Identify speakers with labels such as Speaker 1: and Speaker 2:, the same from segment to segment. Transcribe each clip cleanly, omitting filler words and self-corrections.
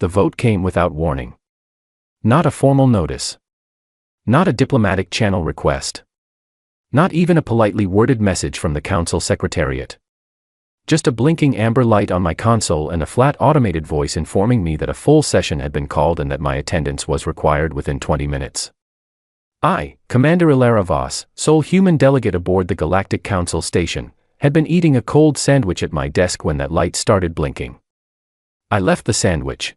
Speaker 1: The vote came without warning. Not a formal notice. Not a diplomatic channel request. Not even a politely worded message from the council secretariat. Just a blinking amber light on my console and a flat automated voice informing me that a full session had been called and that my attendance was required within 20 minutes. I, Commander Ilara Voss, sole human delegate aboard the Galactic Council station, had been eating a cold sandwich at my desk when that light started blinking. I left the sandwich.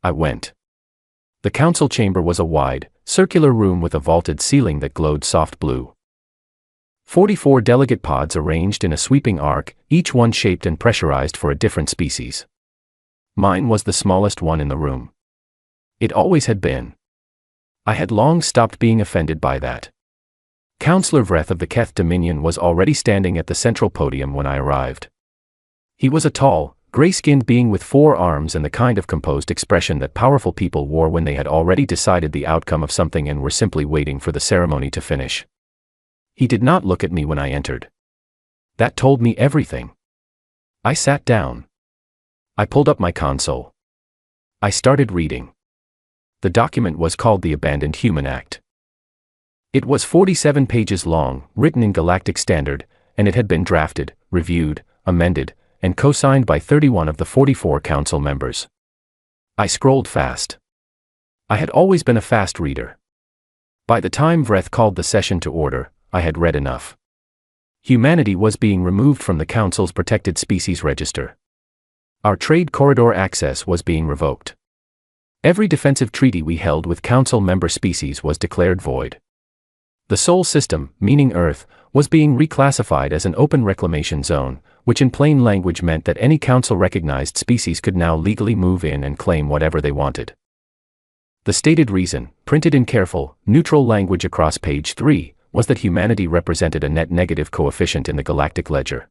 Speaker 1: I went. The council chamber was a wide, circular room with a vaulted ceiling that glowed soft blue. 44 delegate pods arranged in a sweeping arc, each one shaped and pressurized for a different species. Mine was the smallest one in the room. It always had been. I had long stopped being offended by that. Councillor Vreth of the Keth Dominion was already standing at the central podium when I arrived. He was a tall, gray-skinned being with 4 arms and the kind of composed expression that powerful people wore when they had already decided the outcome of something and were simply waiting for the ceremony to finish. He did not look at me when I entered. That told me everything. I sat down. I pulled up my console. I started reading. The document was called the Abandoned Human Act. It was 47 pages long, written in Galactic Standard, and it had been drafted, reviewed, amended, and co-signed by 31 of the 44 council members. I scrolled fast. I had always been a fast reader. By the time Vreth called the session to order, I had read enough. Humanity was being removed from the Council's protected species register. Our trade corridor access was being revoked. Every defensive treaty we held with Council member species was declared void. The Sol system, meaning Earth, was being reclassified as an open reclamation zone, which in plain language meant that any Council-recognized species could now legally move in and claim whatever they wanted. The stated reason, printed in careful, neutral language across page 3, was that humanity represented a net negative coefficient in the galactic ledger.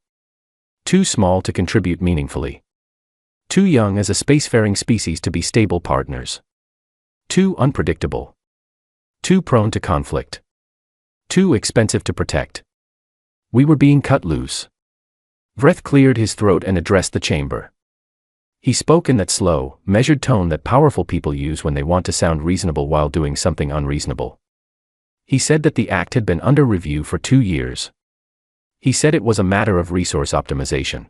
Speaker 1: Too small to contribute meaningfully. Too young as a spacefaring species to be stable partners. Too unpredictable. Too prone to conflict. Too expensive to protect. We were being cut loose. Vreth cleared his throat and addressed the chamber. He spoke in that slow, measured tone that powerful people use when they want to sound reasonable while doing something unreasonable. He said that the act had been under review for 2 years. He said it was a matter of resource optimization.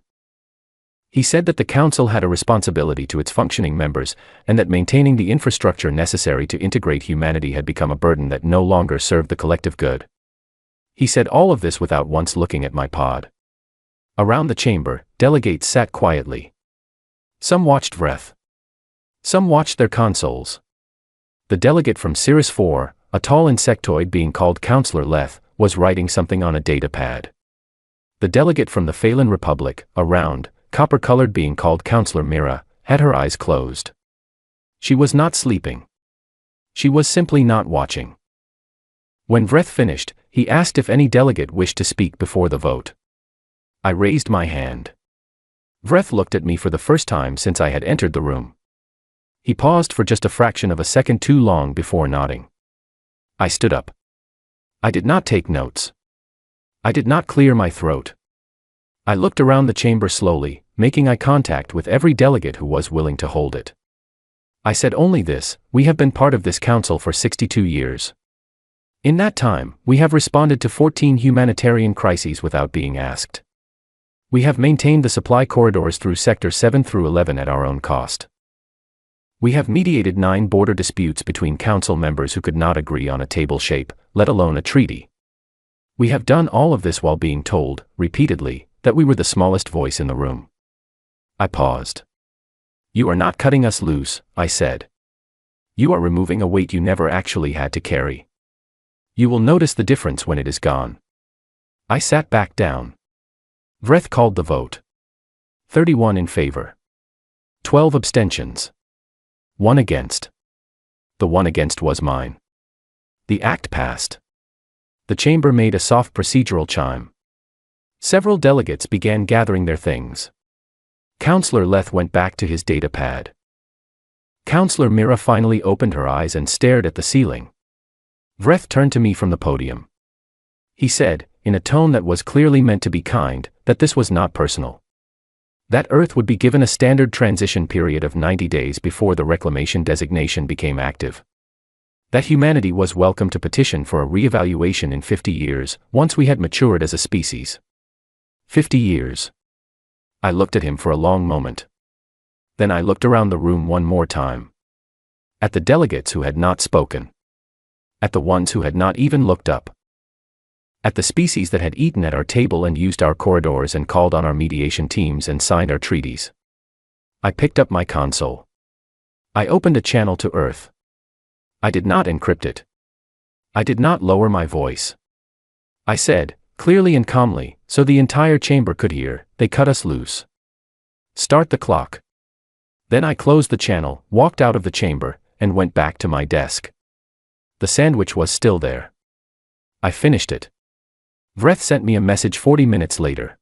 Speaker 1: He said that the Council had a responsibility to its functioning members, and that maintaining the infrastructure necessary to integrate humanity had become a burden that no longer served the collective good. He said all of this without once looking at my pod. Around the chamber, delegates sat quietly. Some watched Vreth. Some watched their consoles. The delegate from Cirrus 4, a tall insectoid being called Councillor Leth, was writing something on a data pad. The delegate from the Phelan Republic, a round, copper-colored being called Councillor Mira, had her eyes closed. She was not sleeping. She was simply not watching. When Vreth finished, he asked if any delegate wished to speak before the vote. I raised my hand. Vreth looked at me for the first time since I had entered the room. He paused for just a fraction of a second too long before nodding. I stood up. I did not take notes. I did not clear my throat. I looked around the chamber slowly, making eye contact with every delegate who was willing to hold it. I said only this: we have been part of this council for 62 years. In that time, we have responded to 14 humanitarian crises without being asked. We have maintained the supply corridors through Sector 7 through 11 at our own cost. We have mediated 9 border disputes between council members who could not agree on a table shape, let alone a treaty. We have done all of this while being told, repeatedly, that we were the smallest voice in the room. I paused. You are not cutting us loose, I said. You are removing a weight you never actually had to carry. You will notice the difference when it is gone. I sat back down. Vreth called the vote. 31 in favor. 12 abstentions. 1 against. The 1 against was mine. The act passed. The chamber made a soft procedural chime. Several delegates began gathering their things. Councillor Leth went back to his data pad. Councillor Mira finally opened her eyes and stared at the ceiling. Vreth turned to me from the podium. He said, in a tone that was clearly meant to be kind, that this was not personal. That Earth would be given a standard transition period of 90 days before the reclamation designation became active. That humanity was welcome to petition for a re-evaluation in 50 years, once we had matured as a species. 50 years. I looked at him for a long moment. Then I looked around the room one more time. At the delegates who had not spoken. At the ones who had not even looked up. At the species that had eaten at our table and used our corridors and called on our mediation teams and signed our treaties. I picked up my console. I opened a channel to Earth. I did not encrypt it. I did not lower my voice. I said, clearly and calmly, so the entire chamber could hear, they cut us loose. Start the clock. Then I closed the channel, walked out of the chamber, and went back to my desk. The sandwich was still there. I finished it. Vreth sent me a message 40 minutes later.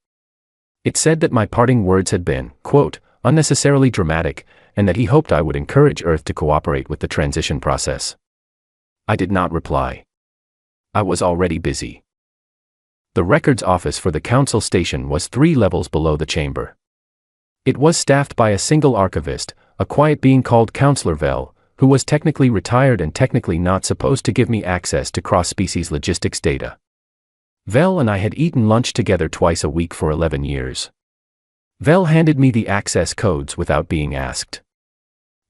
Speaker 1: It said that my parting words had been, quote, unnecessarily dramatic, and that he hoped I would encourage Earth to cooperate with the transition process. I did not reply. I was already busy. The records office for the council station was 3 levels below the chamber. It was staffed by a single archivist, a quiet being called Counselor Vel, who was technically retired and technically not supposed to give me access to cross-species logistics data. Vel and I had eaten lunch together twice a week for 11 years. Vel handed me the access codes without being asked.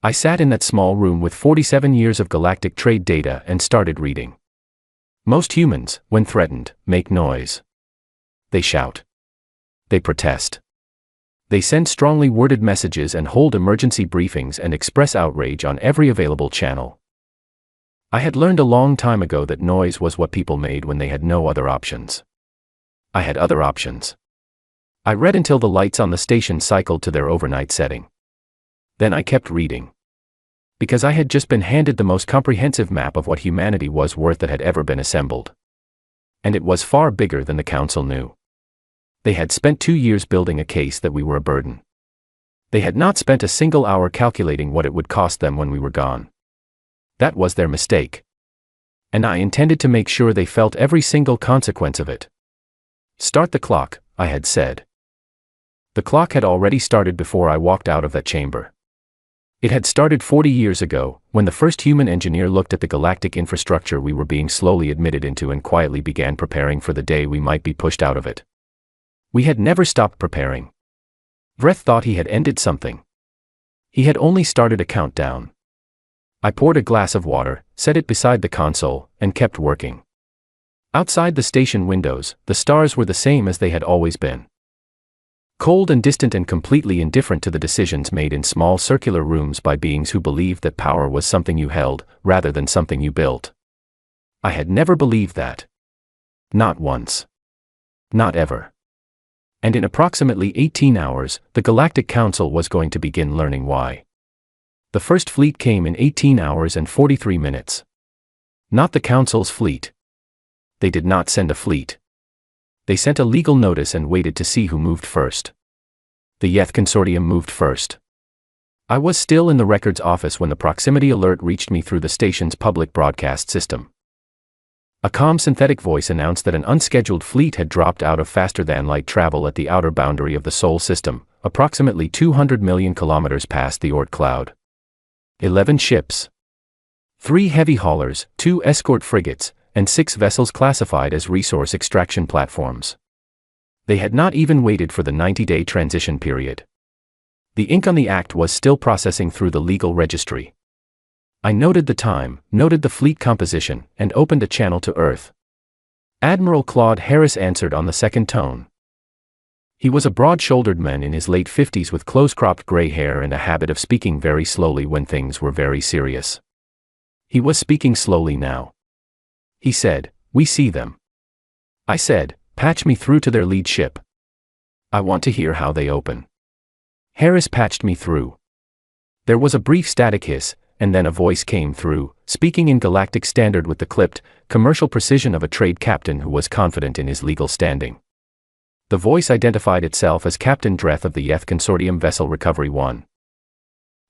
Speaker 1: I sat in that small room with 47 years of galactic trade data and started reading. Most humans, when threatened, make noise. They shout. They protest. They send strongly worded messages and hold emergency briefings and express outrage on every available channel. I had learned a long time ago that noise was what people made when they had no other options. I had other options. I read until the lights on the station cycled to their overnight setting. Then I kept reading. Because I had just been handed the most comprehensive map of what humanity was worth that had ever been assembled. And it was far bigger than the council knew. They had spent 2 years building a case that we were a burden. They had not spent a single hour calculating what it would cost them when we were gone. That was their mistake. And I intended to make sure they felt every single consequence of it. Start the clock, I had said. The clock had already started before I walked out of that chamber. It had started 40 years ago, when the first human engineer looked at the galactic infrastructure we were being slowly admitted into and quietly began preparing for the day we might be pushed out of it. We had never stopped preparing. Vreth thought he had ended something. He had only started a countdown. I poured a glass of water, set it beside the console, and kept working. Outside the station windows, the stars were the same as they had always been. Cold and distant and completely indifferent to the decisions made in small circular rooms by beings who believed that power was something you held, rather than something you built. I had never believed that. Not once. Not ever. And in approximately 18 hours, the Galactic Council was going to begin learning why. The first fleet came in 18 hours and 43 minutes. Not the Council's fleet. They did not send a fleet. They sent a legal notice and waited to see who moved first. The Yeth Consortium moved first. I was still in the records office when the proximity alert reached me through the station's public broadcast system. A calm synthetic voice announced that an unscheduled fleet had dropped out of faster-than-light travel at the outer boundary of the Sol system, approximately 200 million kilometers past the Oort cloud. 11 ships. 3 heavy haulers, 2 escort frigates, and 6 vessels classified as resource extraction platforms. They had not even waited for the 90-day transition period. The ink on the act was still processing through the legal registry. I noted the time, noted the fleet composition, and opened a channel to Earth. Admiral Claude Harris answered on the second tone. He was a broad-shouldered man in his late 50s with close-cropped gray hair and a habit of speaking very slowly when things were very serious. He was speaking slowly now. He said, "We see them." I said, "Patch me through to their lead ship. I want to hear how they open." Harris patched me through. There was a brief static hiss, and then a voice came through, speaking in galactic standard with the clipped, commercial precision of a trade captain who was confident in his legal standing. The voice identified itself as Captain Dreth of the Yeth Consortium Vessel Recovery 1.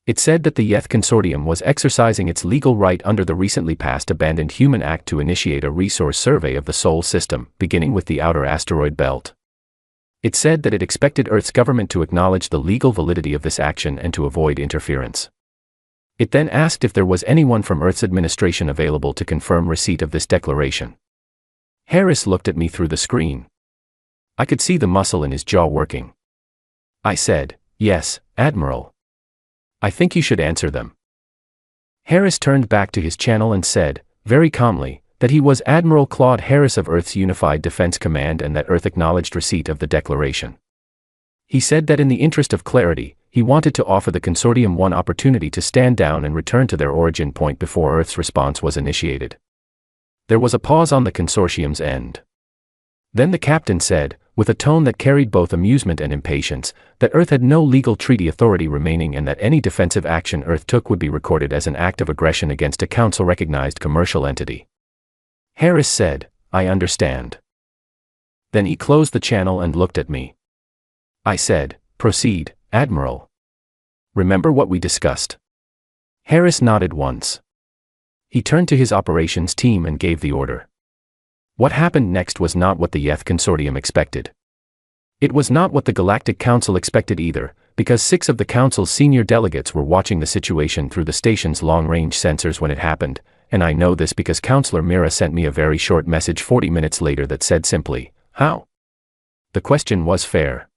Speaker 1: It said that the Yeth Consortium was exercising its legal right under the recently passed Abandoned Human Act to initiate a resource survey of the Sol system, beginning with the outer asteroid belt. It said that it expected Earth's government to acknowledge the legal validity of this action and to avoid interference. It then asked if there was anyone from Earth's administration available to confirm receipt of this declaration. Harris looked at me through the screen. I could see the muscle in his jaw working. I said, "Yes, Admiral. I think you should answer them." Harris turned back to his channel and said, very calmly, that he was Admiral Claude Harris of Earth's Unified Defense Command and that Earth acknowledged receipt of the declaration. He said that in the interest of clarity, he wanted to offer the Consortium one opportunity to stand down and return to their origin point before Earth's response was initiated. There was a pause on the Consortium's end. Then the captain said, with a tone that carried both amusement and impatience, that Earth had no legal treaty authority remaining and that any defensive action Earth took would be recorded as an act of aggression against a Council-recognized commercial entity. Harris said, "I understand." Then he closed the channel and looked at me. I said, "Proceed, Admiral. Remember what we discussed?" Harris nodded once. He turned to his operations team and gave the order. What happened next was not what the YETH Consortium expected. It was not what the Galactic Council expected either, because 6 of the Council's senior delegates were watching the situation through the station's long-range sensors when it happened, and I know this because Counselor Mira sent me a very short message 40 minutes later that said simply, "How?" The question was fair.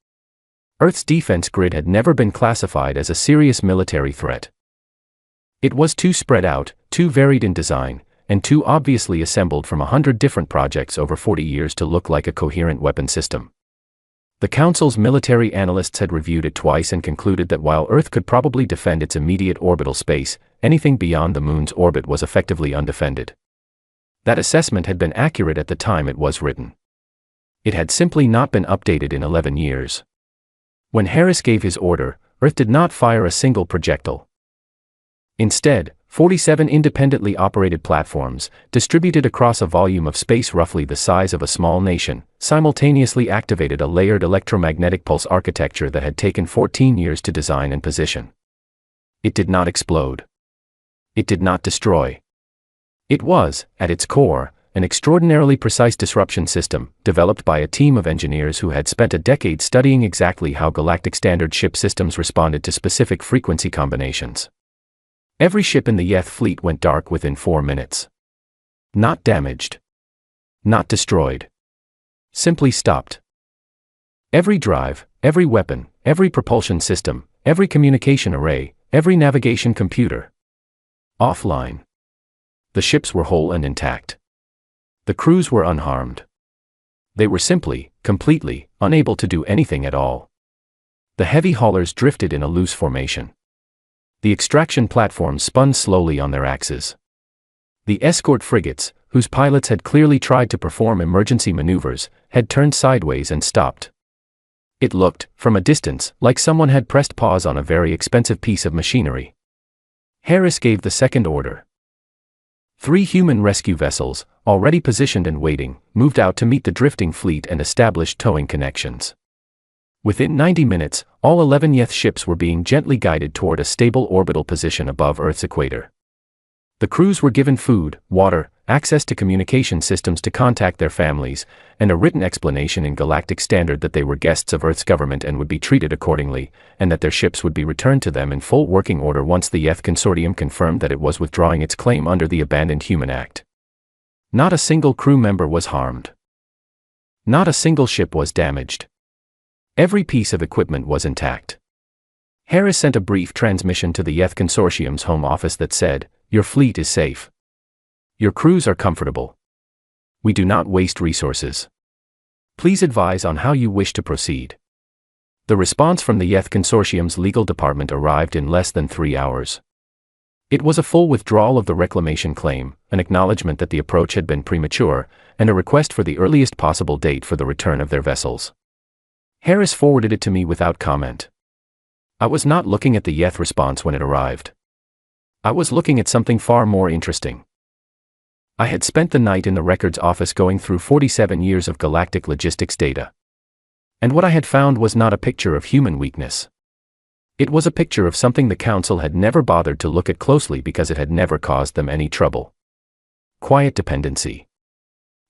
Speaker 1: Earth's defense grid had never been classified as a serious military threat. It was too spread out, too varied in design, and too obviously assembled from 100 different projects over 40 years to look like a coherent weapon system. The Council's military analysts had reviewed it twice and concluded that while Earth could probably defend its immediate orbital space, anything beyond the Moon's orbit was effectively undefended. That assessment had been accurate at the time it was written. It had simply not been updated in 11 years. When Harris gave his order, Earth did not fire a single projectile. Instead, 47 independently operated platforms, distributed across a volume of space roughly the size of a small nation, simultaneously activated a layered electromagnetic pulse architecture that had taken 14 years to design and position. It did not explode. It did not destroy. It was, at its core, an extraordinarily precise disruption system, developed by a team of engineers who had spent a decade studying exactly how galactic standard ship systems responded to specific frequency combinations. Every ship in the YETH fleet went dark within 4 minutes. Not damaged. Not destroyed. Simply stopped. Every drive, every weapon, every propulsion system, every communication array, every navigation computer. Offline. The ships were whole and intact. The crews were unharmed. They were simply, completely, unable to do anything at all. The heavy haulers drifted in a loose formation. The extraction platforms spun slowly on their axes. The escort frigates, whose pilots had clearly tried to perform emergency maneuvers, had turned sideways and stopped. It looked, from a distance, like someone had pressed pause on a very expensive piece of machinery. Harris gave the second order. 3 human rescue vessels, already positioned and waiting, moved out to meet the drifting fleet and establish towing connections. Within 90 minutes, all 11 YETH ships were being gently guided toward a stable orbital position above Earth's equator. The crews were given food, water, access to communication systems to contact their families, and a written explanation in Galactic Standard that they were guests of Earth's government and would be treated accordingly, and that their ships would be returned to them in full working order once the YETH Consortium confirmed that it was withdrawing its claim under the Abandoned Human Act. Not a single crew member was harmed. Not a single ship was damaged. Every piece of equipment was intact. Harris sent a brief transmission to the YETH Consortium's home office that said, "Your fleet is safe. Your crews are comfortable. We do not waste resources. Please advise on how you wish to proceed." The response from the YETH Consortium's legal department arrived in less than 3 hours. It was a full withdrawal of the reclamation claim, an acknowledgement that the approach had been premature, and a request for the earliest possible date for the return of their vessels. Harris forwarded it to me without comment. I was not looking at the YETH response when it arrived. I was looking at something far more interesting. I had spent the night in the records office going through 47 years of galactic logistics data. And what I had found was not a picture of human weakness. It was a picture of something the Council had never bothered to look at closely because it had never caused them any trouble. Quiet dependency.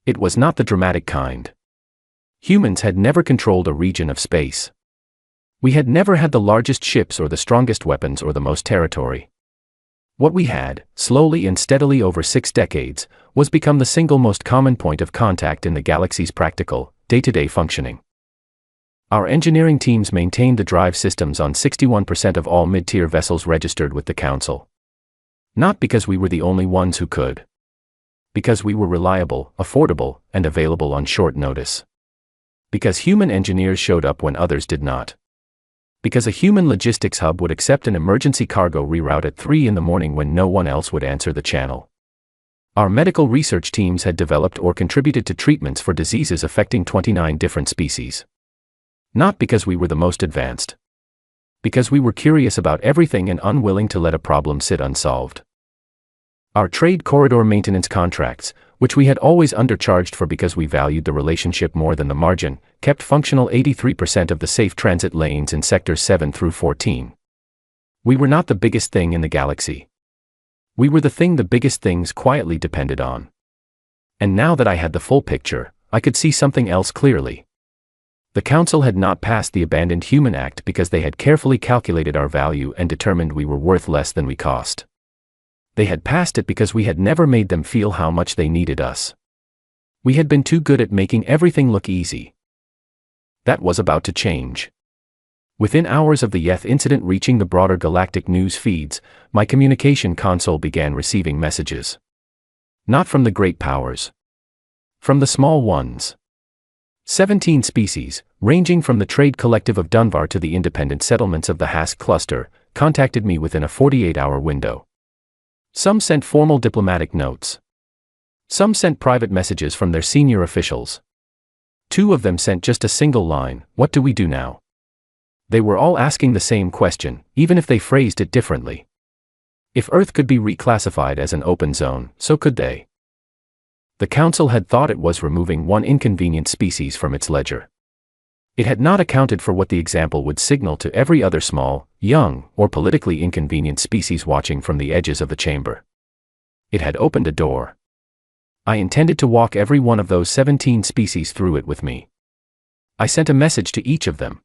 Speaker 1: It was not the dramatic kind. Humans had never controlled a region of space. We had never had the largest ships or the strongest weapons or the most territory. What we had, slowly and steadily over 6 decades, was become the single most common point of contact in the galaxy's practical, day-to-day functioning. Our engineering teams maintained the drive systems on 61% of all mid-tier vessels registered with the Council. Not because we were the only ones who could. Because we were reliable, affordable, and available on short notice. Because human engineers showed up when others did not. Because a human logistics hub would accept an emergency cargo reroute at 3 in the morning when no one else would answer the channel. Our medical research teams had developed or contributed to treatments for diseases affecting 29 different species. Not because we were the most advanced. Because we were curious about everything and unwilling to let a problem sit unsolved. Our trade corridor maintenance contracts, which we had always undercharged for because we valued the relationship more than the margin, kept functional 83% of the safe transit lanes in sectors 7 through 14. We were not the biggest thing in the galaxy. We were the thing the biggest things quietly depended on. And now that I had the full picture, I could see something else clearly. The Council had not passed the Abandoned Human Act because they had carefully calculated our value and determined we were worth less than we cost. They had passed it because we had never made them feel how much they needed us. We had been too good at making everything look easy. That was about to change. Within hours of the Yeth incident reaching the broader galactic news feeds, my communication console began receiving messages. Not from the great powers. From the small ones. 17 species, ranging from the trade collective of Dunvar to the independent settlements of the Hask cluster, contacted me within a 48-hour window. Some sent formal diplomatic notes. Some sent private messages from their senior officials. 2 of them sent just a single line, "What do we do now?" They were all asking the same question, even if they phrased it differently. If Earth could be reclassified as an open zone, so could they. The Council had thought it was removing one inconvenient species from its ledger. It had not accounted for what the example would signal to every other small, young, or politically inconvenient species watching from the edges of the chamber. It had opened a door. I intended to walk every one of those 17 species through it with me. I sent a message to each of them.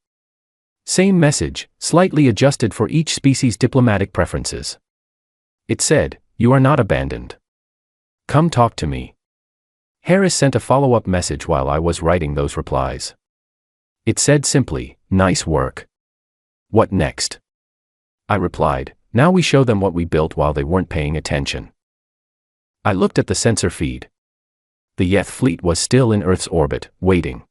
Speaker 1: Same message, slightly adjusted for each species' diplomatic preferences. It said, "You are not abandoned. Come talk to me." Harris sent a follow-up message while I was writing those replies. It said simply, "Nice work. What next?" I replied, "Now we show them what we built while they weren't paying attention." I looked at the sensor feed. The Yeth fleet was still in Earth's orbit, waiting.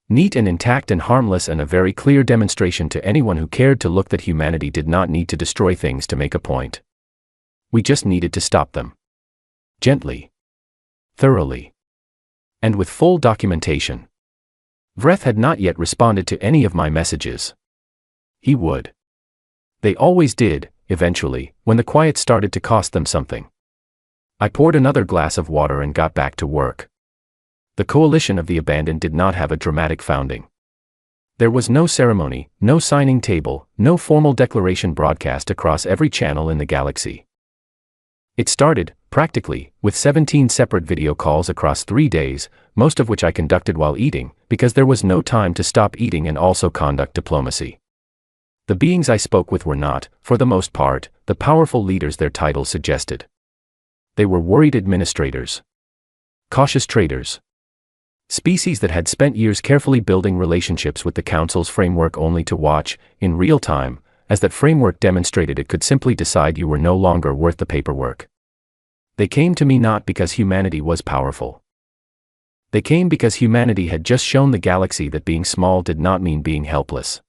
Speaker 1: Neat and intact and harmless, and a very clear demonstration to anyone who cared to look that humanity did not need to destroy things to make a point. We just needed to stop them. Gently. Thoroughly. And with full documentation. Vreth had not yet responded to any of my messages. He would. They always did, eventually, when the quiet started to cost them something. I poured another glass of water and got back to work. The coalition of the abandoned did not have a dramatic founding. There was no ceremony, no signing table, no formal declaration broadcast across every channel in the galaxy. It started, practically, with 17 separate video calls across 3 days, most of which I conducted while eating, because there was no time to stop eating and also conduct diplomacy. The beings I spoke with were not, for the most part, the powerful leaders their titles suggested. They were worried administrators. Cautious traders. Species that had spent years carefully building relationships with the Council's framework only to watch, in real time, as that framework demonstrated it could simply decide you were no longer worth the paperwork. They came to me not because humanity was powerful. They came because humanity had just shown the galaxy that being small did not mean being helpless.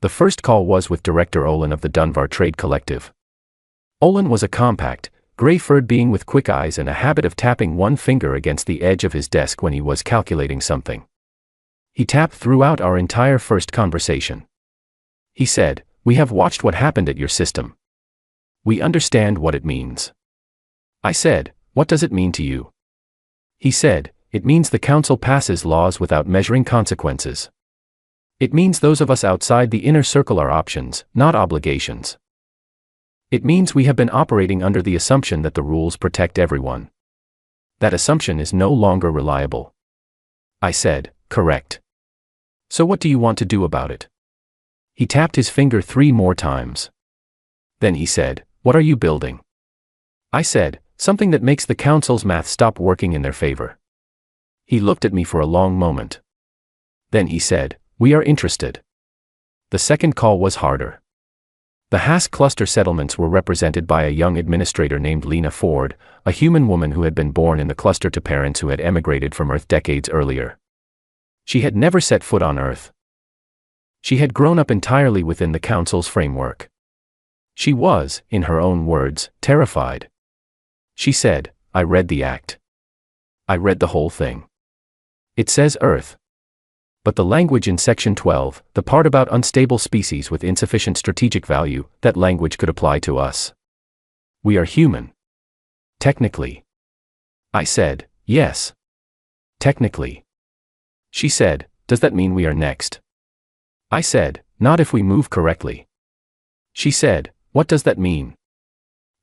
Speaker 1: The first call was with Director Olin of the Dunvar Trade Collective. Olin was a compact, gray-furred being with quick eyes and a habit of tapping one finger against the edge of his desk when he was calculating something. He tapped throughout our entire first conversation. He said, "We have watched what happened at your system. We understand what it means." I said, "What does it mean to you?" He said, "It means the Council passes laws without measuring consequences. It means those of us outside the inner circle are options, not obligations. It means we have been operating under the assumption that the rules protect everyone. That assumption is no longer reliable." I said, Correct. So what do you want to do about it? He tapped his finger 3 more times. Then he said, what are you building? I said, something that makes the council's math stop working in their favor. He looked at me for a long moment. Then he said, we are interested. The second call was harder. The Haas cluster settlements were represented by a young administrator named Lena Ford, a human woman who had been born in the cluster to parents who had emigrated from Earth decades earlier. She had never set foot on Earth. She had grown up entirely within the council's framework. She was, in her own words, terrified. She said, I read the act. I read the whole thing. It says Earth. But the language in Section 12, the part about unstable species with insufficient strategic value, that language could apply to us. We are human. Technically. I said, yes. Technically. She said, does that mean we are next? I said, not if we move correctly. She said, what does that mean?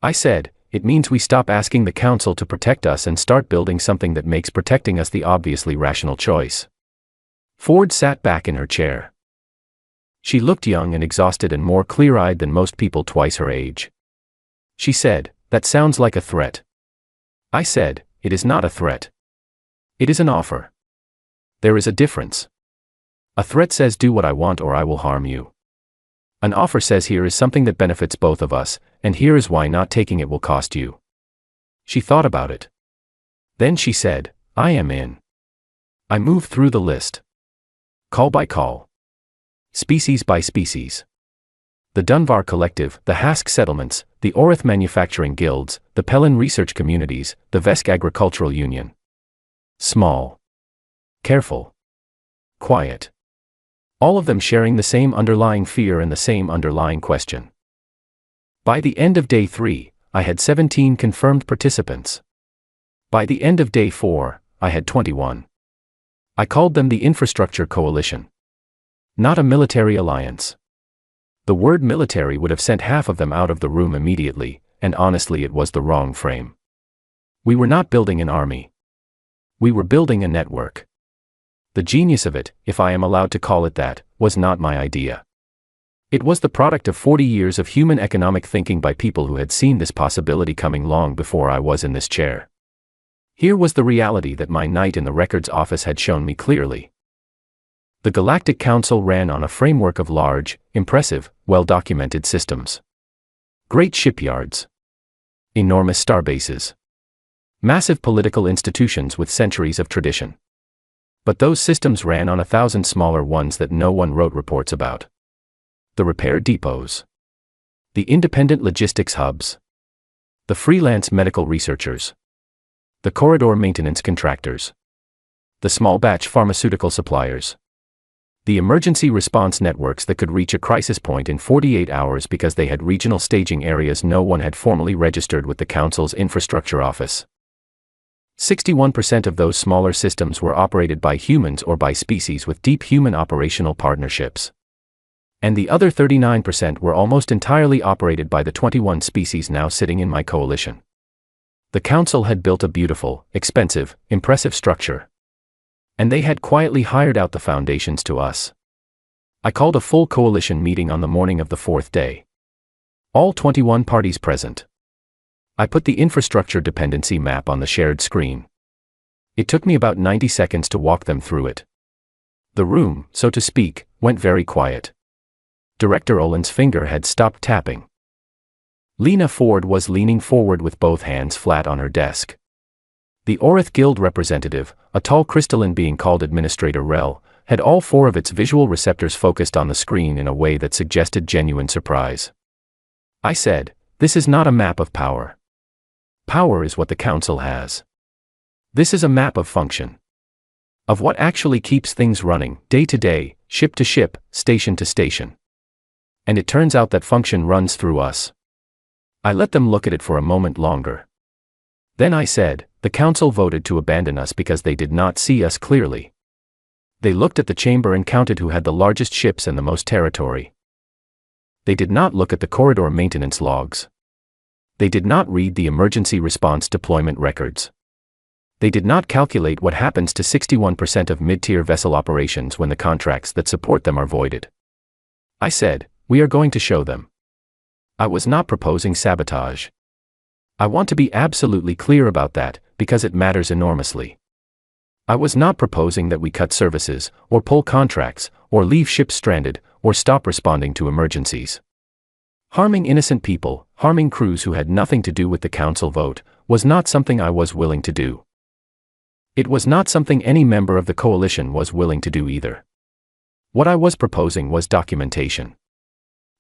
Speaker 1: I said, it means we stop asking the council to protect us and start building something that makes protecting us the obviously rational choice. Ford sat back in her chair. She looked young and exhausted and more clear-eyed than most people twice her age. She said, that sounds like a threat. I said, it is not a threat. It is an offer. There is a difference. A threat says do what I want or I will harm you. An offer says here is something that benefits both of us, and here is why not taking it will cost you. She thought about it. Then she said, I am in. I moved through the list. Call by call. Species by species. The Dunbar Collective, the Hask settlements, the Orith manufacturing guilds, the Pellin research communities, the Vesk agricultural union. Small. Careful. Quiet. All of them sharing the same underlying fear and the same underlying question. By the end of day 3, I had 17 confirmed participants. By the end of day 4, I had 21. I called them the Infrastructure Coalition. Not a military alliance. The word military would have sent half of them out of the room immediately, and honestly it was the wrong frame. We were not building an army. We were building a network. The genius of it, if I am allowed to call it that, was not my idea. It was the product of 40 years of human economic thinking by people who had seen this possibility coming long before I was in this chair. Here was the reality that my night in the records office had shown me clearly. The Galactic Council ran on a framework of large, impressive, well-documented systems. Great shipyards. Enormous starbases. Massive political institutions with centuries of tradition. But those systems ran on 1,000 smaller ones that no one wrote reports about. The repair depots. The independent logistics hubs. The freelance medical researchers. The corridor maintenance contractors. The small batch pharmaceutical suppliers. The emergency response networks that could reach a crisis point in 48 hours because they had regional staging areas no one had formally registered with the Council's infrastructure office. 61% of those smaller systems were operated by humans or by species with deep human operational partnerships. And the other 39% were almost entirely operated by the 21 species now sitting in my coalition. The Council had built a beautiful, expensive, impressive structure. And they had quietly hired out the foundations to us. I called a full coalition meeting on the morning of the 4th day. All 21 parties present. I put the infrastructure dependency map on the shared screen. It took me about 90 seconds to walk them through it. The room, so to speak, went very quiet. Director Olin's finger had stopped tapping. Lena Ford was leaning forward with both hands flat on her desk. The Orith Guild representative, a tall crystalline being called Administrator Rel, had all 4 of its visual receptors focused on the screen in a way that suggested genuine surprise. I said, this is not a map of power. Power is what the Council has. This is a map of function. Of what actually keeps things running, day to day, ship to ship, station to station. And it turns out that function runs through us. I let them look at it for a moment longer. Then I said, the Council voted to abandon us because they did not see us clearly. They looked at the chamber and counted who had the largest ships and the most territory. They did not look at the corridor maintenance logs. They did not read the emergency response deployment records. They did not calculate what happens to 61% of mid-tier vessel operations when the contracts that support them are voided. I said, we are going to show them. I was not proposing sabotage. I want to be absolutely clear about that, because it matters enormously. I was not proposing that we cut services, or pull contracts, or leave ships stranded, or stop responding to emergencies. Harming innocent people, harming crews who had nothing to do with the council vote, was not something I was willing to do. It was not something any member of the coalition was willing to do either. What I was proposing was documentation.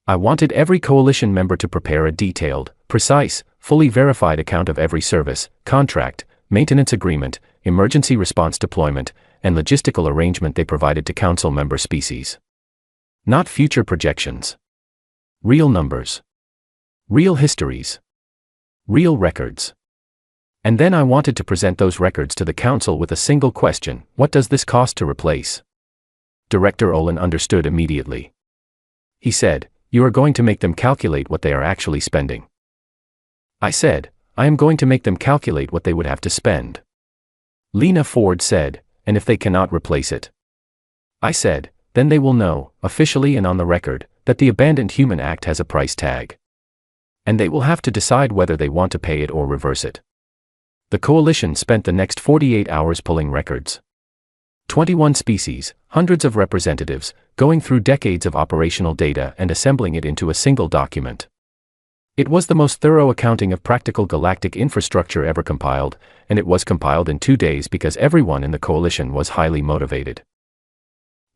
Speaker 1: I wanted every coalition member to prepare a detailed, precise, fully verified account of every service, contract, maintenance agreement, emergency response deployment, and logistical arrangement they provided to council member species. Not future projections. Real numbers. Real histories. Real records. And then I wanted to present those records to the council with a single question: what does this cost to replace? Director Olin understood immediately. He said, you are going to make them calculate what they are actually spending. I said, I am going to make them calculate what they would have to spend. Lena Ford said, and if they cannot replace it? I said, then they will know, officially and on the record, that the Abandoned Human Act has a price tag. And they will have to decide whether they want to pay it or reverse it. The coalition spent the next 48 hours pulling records. 21 species, hundreds of representatives, going through decades of operational data and assembling it into a single document. It was the most thorough accounting of practical galactic infrastructure ever compiled, and it was compiled in 2 days because everyone in the coalition was highly motivated.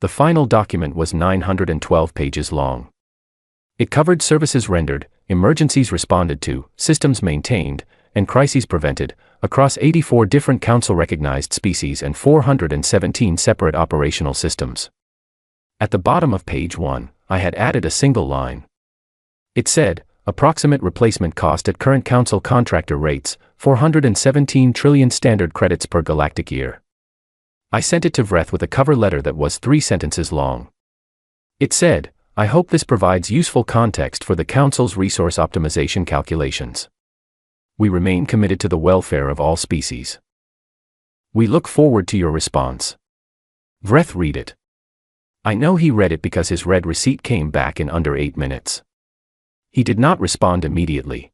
Speaker 1: The final document was 912 pages long. It covered services rendered, emergencies responded to, systems maintained, and crises prevented, across 84 different council-recognized species and 417 separate operational systems. At the bottom of page 1, I had added a single line. It said, approximate replacement cost at current council contractor rates, 417 trillion standard credits per galactic year. I sent it to Vreth with a cover letter that was 3 sentences long. It said, I hope this provides useful context for the council's resource optimization calculations. We remain committed to the welfare of all species. We look forward to your response. Vreth read it. I know he read it because his read receipt came back in under 8 minutes. He did not respond immediately.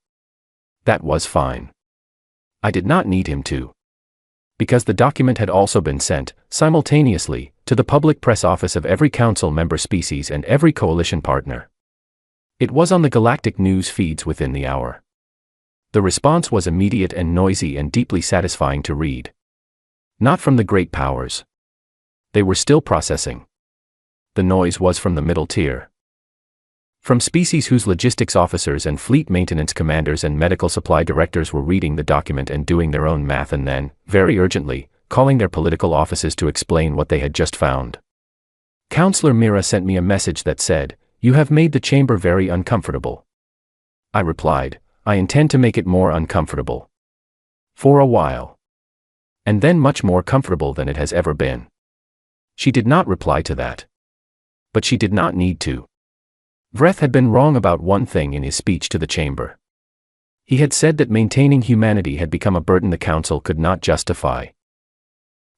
Speaker 1: That was fine. I did not need him to. Because the document had also been sent, simultaneously, to the public press office of every council member species and every coalition partner. It was on the Galactic news feeds within the hour. The response was immediate and noisy and deeply satisfying to read. Not from the great powers. They were still processing. The noise was from the middle tier. From species whose logistics officers and fleet maintenance commanders and medical supply directors were reading the document and doing their own math and then, very urgently, calling their political offices to explain what they had just found. Counselor Mira sent me a message that said, "You have made the chamber very uncomfortable." I replied, "I intend to make it more uncomfortable. For a while. And then much more comfortable than it has ever been." She did not reply to that. But she did not need to. Vreth had been wrong about one thing in his speech to the chamber. He had said that maintaining humanity had become a burden the council could not justify.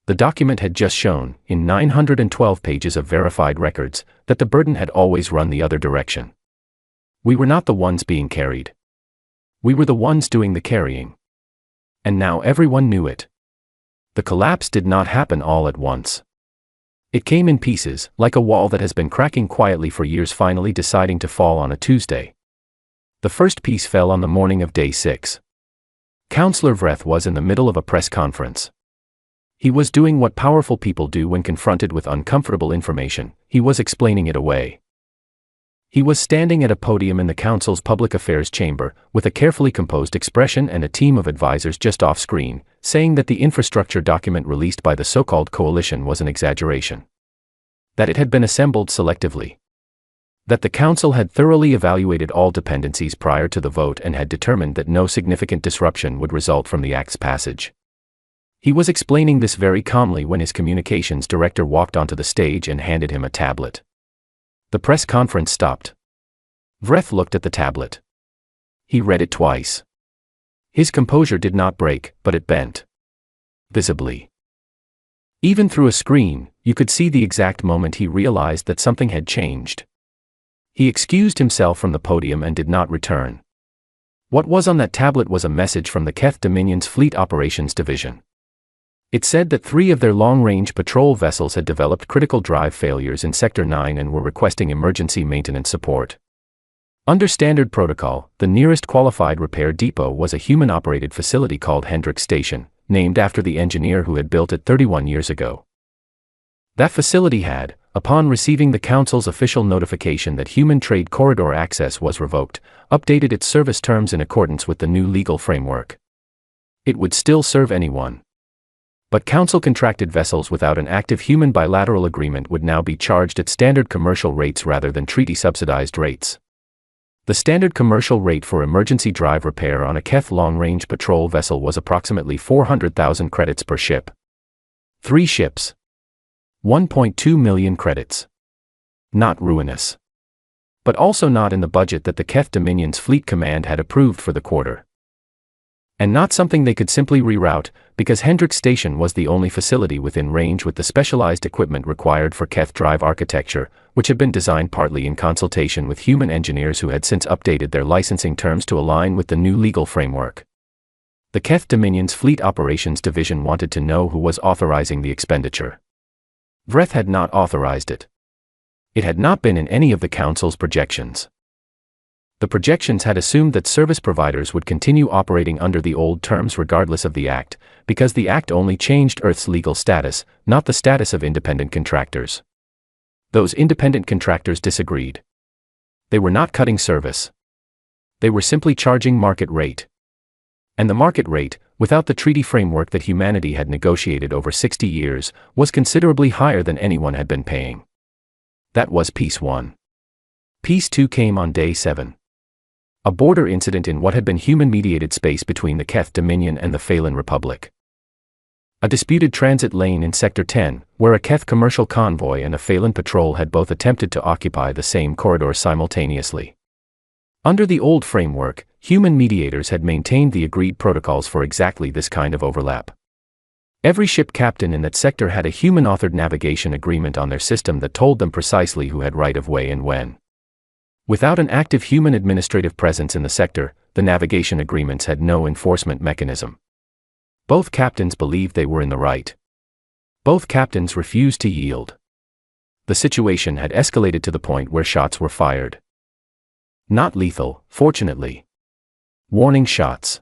Speaker 1: The document had just shown, in 912 pages of verified records, that the burden had always run the other direction. We were not the ones being carried. We were the ones doing the carrying. And now everyone knew it. The collapse did not happen all at once. It came in pieces, like a wall that has been cracking quietly for years finally deciding to fall on a Tuesday. The first piece fell on the morning of day 6. Counselor Vreth was in the middle of a press conference. He was doing what powerful people do when confronted with uncomfortable information. He was explaining it away. He was standing at a podium in the council's public affairs chamber, with a carefully composed expression and a team of advisors just off screen, saying that the infrastructure document released by the so-called coalition was an exaggeration. That it had been assembled selectively. That the council had thoroughly evaluated all dependencies prior to the vote and had determined that no significant disruption would result from the act's passage. He was explaining this very calmly when his communications director walked onto the stage and handed him a tablet. The press conference stopped. Vreth looked at the tablet. He read it twice. His composure did not break, but it bent. visibly. Even through a screen, you could see the exact moment he realized that something had changed. He excused himself from the podium and did not return. What was on that tablet was a message from the Keth Dominion's Fleet Operations Division. It said that 3 of their long-range patrol vessels had developed critical drive failures in Sector 9 and were requesting emergency maintenance support. Under standard protocol, the nearest qualified repair depot was a human-operated facility called Hendricks Station, named after the engineer who had built it 31 years ago. That facility had, upon receiving the Council's official notification that human trade corridor access was revoked, updated its service terms in accordance with the new legal framework. It would still serve anyone. But Council-contracted vessels without an active human bilateral agreement would now be charged at standard commercial rates rather than treaty-subsidized rates. The standard commercial rate for emergency drive repair on a Keth long-range patrol vessel was approximately 400,000 credits per ship. 3 ships. 1.2 million credits. Not ruinous. But also not in the budget that the Keth Dominion's Fleet Command had approved for the quarter. And not something they could simply reroute, because Hendricks Station was the only facility within range with the specialized equipment required for Keth drive architecture, which had been designed partly in consultation with human engineers who had since updated their licensing terms to align with the new legal framework. The Keth Dominion's Fleet Operations Division wanted to know who was authorizing the expenditure. Vreth had not authorized it. It had not been in any of the Council's projections. The projections had assumed that service providers would continue operating under the old terms regardless of the Act, because the Act only changed Earth's legal status, not the status of independent contractors. Those independent contractors disagreed. They were not cutting service. They were simply charging market rate. And the market rate, without the treaty framework that humanity had negotiated over 60 years, was considerably higher than anyone had been paying. That was Piece 1. Piece 2 came on Day 7. A border incident in what had been human-mediated space between the Keth Dominion and the Phelan Republic. A disputed transit lane in Sector 10, where a Keth commercial convoy and a Phelan patrol had both attempted to occupy the same corridor simultaneously. Under the old framework, human mediators had maintained the agreed protocols for exactly this kind of overlap. Every ship captain in that sector had a human-authored navigation agreement on their system that told them precisely who had right-of-way and when. Without an active human administrative presence in the sector, the navigation agreements had no enforcement mechanism. Both captains believed they were in the right. Both captains refused to yield. The situation had escalated to the point where shots were fired. Not lethal, fortunately. Warning shots.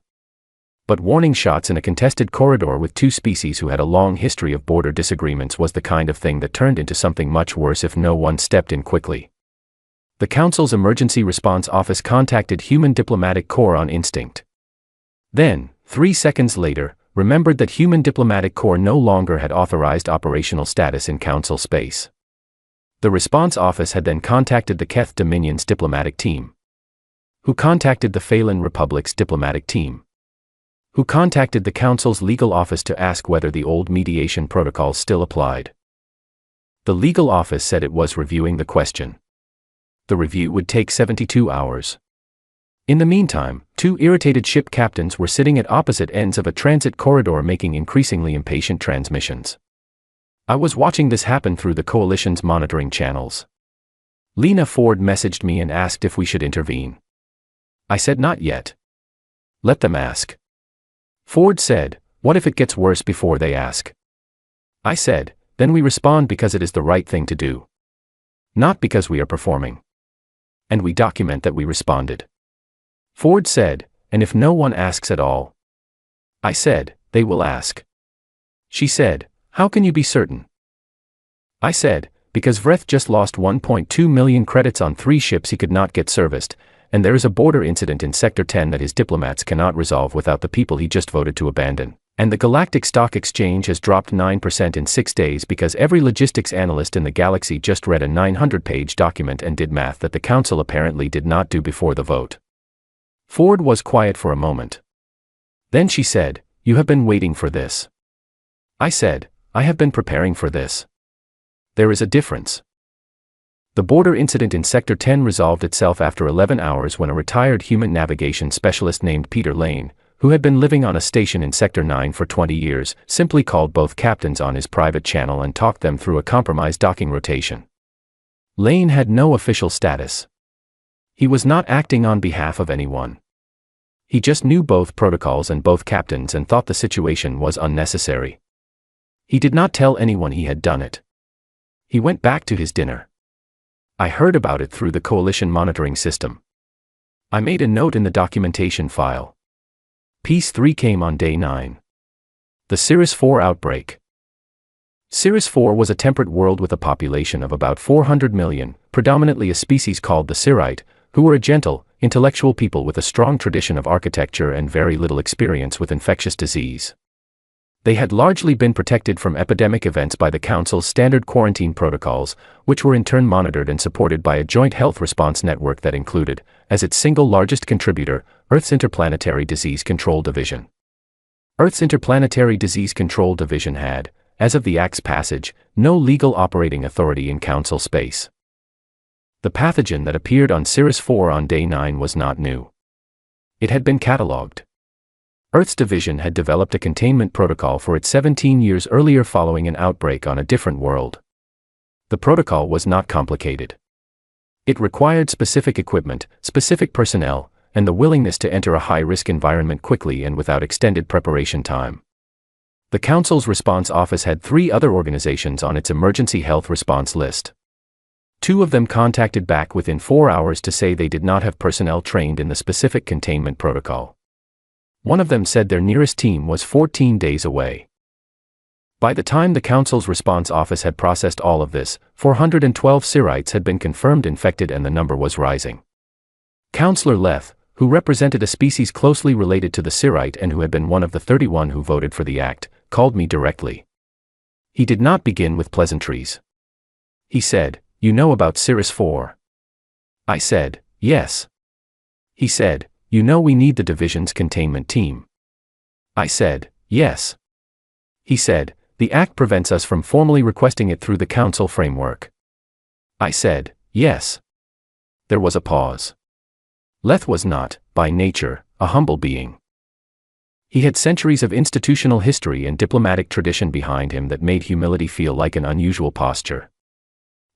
Speaker 1: But warning shots in a contested corridor with 2 species who had a long history of border disagreements was the kind of thing that turned into something much worse if no one stepped in quickly. The Council's Emergency Response Office contacted Human Diplomatic Corps on instinct. Then, 3 seconds later, remembered that Human Diplomatic Corps no longer had authorized operational status in Council space. The Response Office had then contacted the Keth Dominion's diplomatic team, who contacted the Phelan Republic's diplomatic team, who contacted the Council's legal office to ask whether the old mediation protocols still applied. The legal office said it was reviewing the question. The review would take 72 hours. In the meantime, 2 irritated ship captains were sitting at opposite ends of a transit corridor making increasingly impatient transmissions. I was watching this happen through the Coalition's monitoring channels. Lena Ford messaged me and asked if we should intervene. I said not yet. Let them ask. Ford said, what if it gets worse before they ask? I said, then we respond because it is the right thing to do. Not because we are performing. And we document that we responded. Ford said, and if no one asks at all? I said, they will ask. She said, how can you be certain? I said, because Vreth just lost 1.2 million credits on 3 ships he could not get serviced, and there is a border incident in Sector 10 that his diplomats cannot resolve without the people he just voted to abandon. And the Galactic Stock Exchange has dropped 9% in 6 days because every logistics analyst in the galaxy just read a 900-page document and did math that the Council apparently did not do before the vote. Ford was quiet for a moment. Then she said, you have been waiting for this. I said, I have been preparing for this. There is a difference. The border incident in Sector 10 resolved itself after 11 hours when a retired human navigation specialist named Peter Lane, who had been living on a station in Sector 9 for 20 years, simply called both captains on his private channel and talked them through a compromise docking rotation. Lane had no official status. He was not acting on behalf of anyone. He just knew both protocols and both captains and thought the situation was unnecessary. He did not tell anyone he had done it. He went back to his dinner. I heard about it through the coalition monitoring system. I made a note in the documentation file. Piece 3 came on day 9. The Sirius 4 outbreak. Sirius 4 was a temperate world with a population of about 400 million, predominantly a species called the Sirite, who were a gentle, intellectual people with a strong tradition of architecture and very little experience with infectious disease. They had largely been protected from epidemic events by the Council's standard quarantine protocols, which were in turn monitored and supported by a joint health response network that included, as its single largest contributor, Earth's Interplanetary Disease Control Division. Earth's Interplanetary Disease Control Division had, as of the Act's passage, no legal operating authority in Council space. The pathogen that appeared on Sirius 4 on day 9 was not new. It had been catalogued. Earth's division had developed a containment protocol for it 17 years earlier following an outbreak on a different world. The protocol was not complicated. It required specific equipment, specific personnel, and the willingness to enter a high-risk environment quickly and without extended preparation time. The Council's response office had 3 other organizations on its emergency health response list. 2 of them contacted back within 4 hours to say they did not have personnel trained in the specific containment protocol. One of them said their nearest team was 14 days away. By the time the Council's response office had processed all of this, 412 Sirites had been confirmed infected and the number was rising. Councillor Leth, who represented a species closely related to the Sirite and who had been one of the 31 who voted for the Act, called me directly. He did not begin with pleasantries. He said, "You know about Sirius 4?" I said, "Yes." He said, "You know we need the division's containment team." I said, "Yes." He said, "The Act prevents us from formally requesting it through the Council framework." I said, "Yes." There was a pause. Leth was not, by nature, a humble being. He had centuries of institutional history and diplomatic tradition behind him that made humility feel like an unusual posture.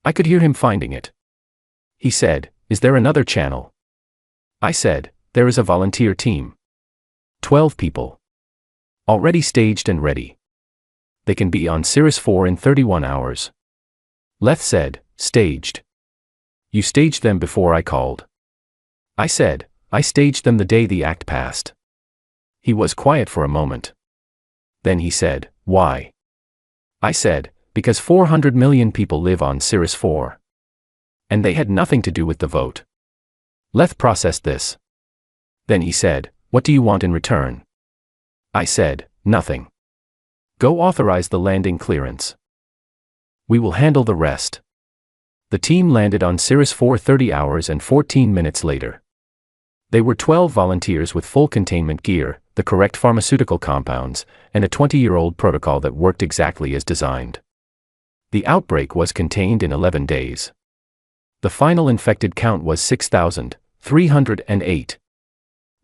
Speaker 1: I could hear him finding it. He said, "Is there another channel?" I said, "There is a volunteer team. 12 people. Already staged and ready. They can be on Sirius 4 in 31 hours. Leth said, "Staged? You staged them before I called?" I said, "I staged them the day the Act passed." He was quiet for a moment. Then he said, "Why?" I said, "Because 400 million people live on Sirius 4. And they had nothing to do with the vote." Leth processed this. Then he said, "What do you want in return?" I said, "Nothing. Go authorize the landing clearance. We will handle the rest." The team landed on Sirius 4 30 hours and 14 minutes later. They were 12 volunteers with full containment gear, the correct pharmaceutical compounds, and a 20-year-old protocol that worked exactly as designed. The outbreak was contained in 11 days. The final infected count was 6,308.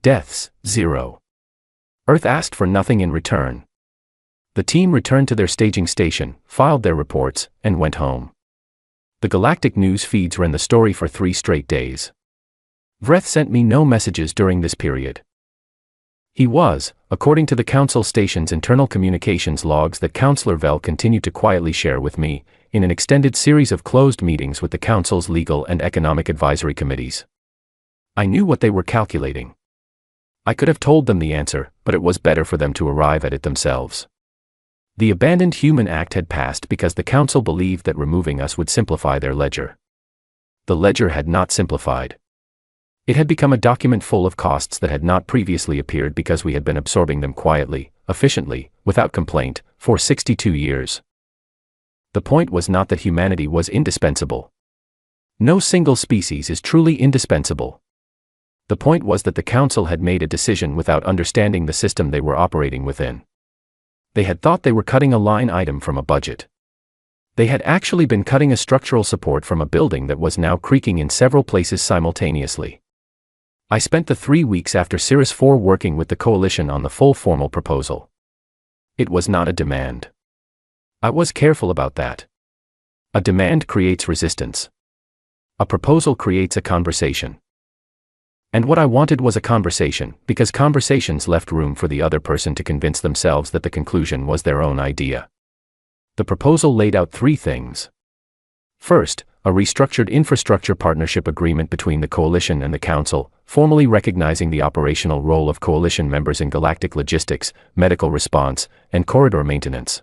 Speaker 1: Deaths, 0. Earth asked for nothing in return. The team returned to their staging station, filed their reports, and went home. The Galactic news feeds ran the story for 3 straight days. Vreth sent me no messages during this period. He was, according to the Council station's internal communications logs that Councillor Vell continued to quietly share with me, in an extended series of closed meetings with the Council's legal and economic advisory committees. I knew what they were calculating. I could have told them the answer, but it was better for them to arrive at it themselves. The Abandoned Human Act had passed because the Council believed that removing us would simplify their ledger. The ledger had not simplified. It had become a document full of costs that had not previously appeared because we had been absorbing them quietly, efficiently, without complaint, for 62 years. The point was not that humanity was indispensable. No single species is truly indispensable. The point was that the Council had made a decision without understanding the system they were operating within. They had thought they were cutting a line item from a budget. They had actually been cutting a structural support from a building that was now creaking in several places simultaneously. I spent the 3 weeks after Cirrus 4 working with the coalition on the full formal proposal. It was not a demand. I was careful about that. A demand creates resistance. A proposal creates a conversation. And what I wanted was a conversation, because conversations left room for the other person to convince themselves that the conclusion was their own idea. The proposal laid out 3 things. First, a restructured infrastructure partnership agreement between the coalition and the council, formally recognizing the operational role of coalition members in galactic logistics, medical response, and corridor maintenance.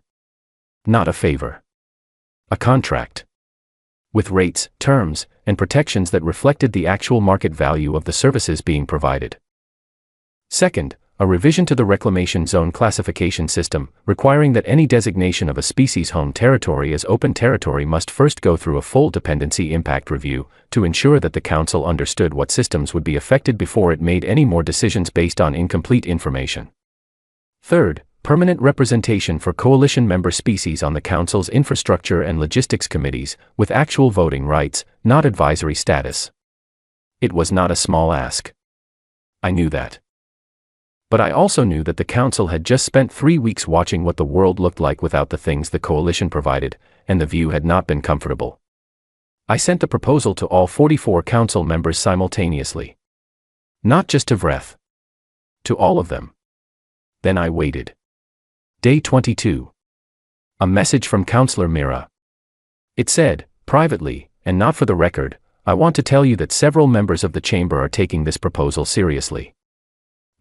Speaker 1: Not a favor. A contract. With rates, terms, and protections that reflected the actual market value of the services being provided. Second, a revision to the reclamation zone classification system, requiring that any designation of a species' home territory as open territory must first go through a full dependency impact review, to ensure that the Council understood what systems would be affected before it made any more decisions based on incomplete information. Third, permanent representation for coalition member species on the Council's infrastructure and logistics committees, with actual voting rights, not advisory status. It was not a small ask. I knew that. But I also knew that the Council had just spent 3 weeks watching what the world looked like without the things the coalition provided, and the view had not been comfortable. I sent the proposal to all 44 Council members simultaneously. Not just to Vreth. To all of them. Then I waited. Day 22. A message from Councillor Mira. It said, privately, and not for the record, I want to tell you that several members of the chamber are taking this proposal seriously.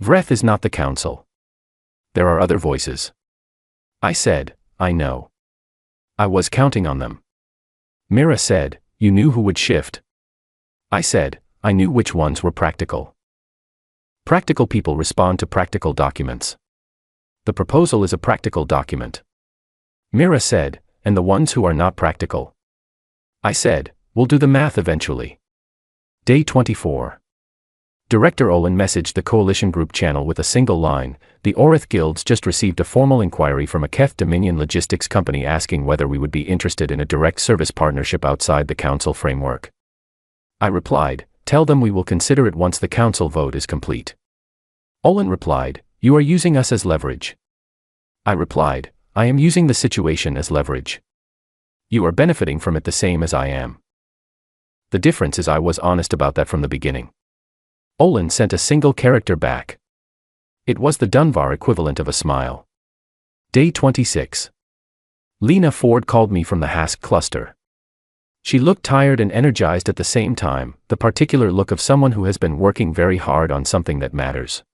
Speaker 1: Vreth is not the council. There are other voices. I said, I know. I was counting on them. Mira said, you knew who would shift. I said, I knew which ones were practical. Practical people respond to practical documents. The proposal is a practical document. Mira said, and the ones who are not practical. I said, we'll do the math eventually. Day 24. Director Olin messaged the coalition group channel with a single line, the Orith Guilds just received a formal inquiry from a Keth Dominion logistics company asking whether we would be interested in a direct service partnership outside the council framework. I replied, tell them we will consider it once the council vote is complete. Olin replied, you are using us as leverage. I replied, I am using the situation as leverage. You are benefiting from it the same as I am. The difference is I was honest about that from the beginning. Olin sent a single character back. It was the Dunvar equivalent of a smile. Day 26. Lena Ford called me from the Hask cluster. She looked tired and energized at the same time, the particular look of someone who has been working very hard on something that matters.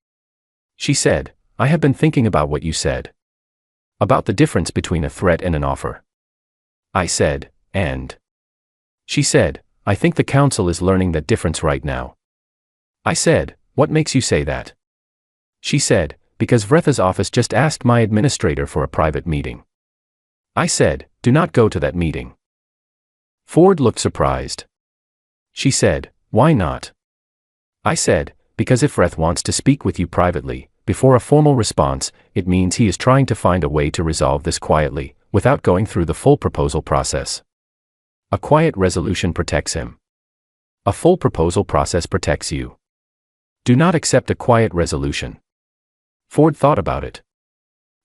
Speaker 1: She said, I have been thinking about what you said. About the difference between a threat and an offer. I said, and? She said, I think the council is learning that difference right now. I said, what makes you say that? She said, because Vretha's office just asked my administrator for a private meeting. I said, do not go to that meeting. Ford looked surprised. She said, why not? I said, because if Vreth wants to speak with you privately, before a formal response, it means he is trying to find a way to resolve this quietly, without going through the full proposal process. A quiet resolution protects him. A full proposal process protects you. Do not accept a quiet resolution. Ford thought about it.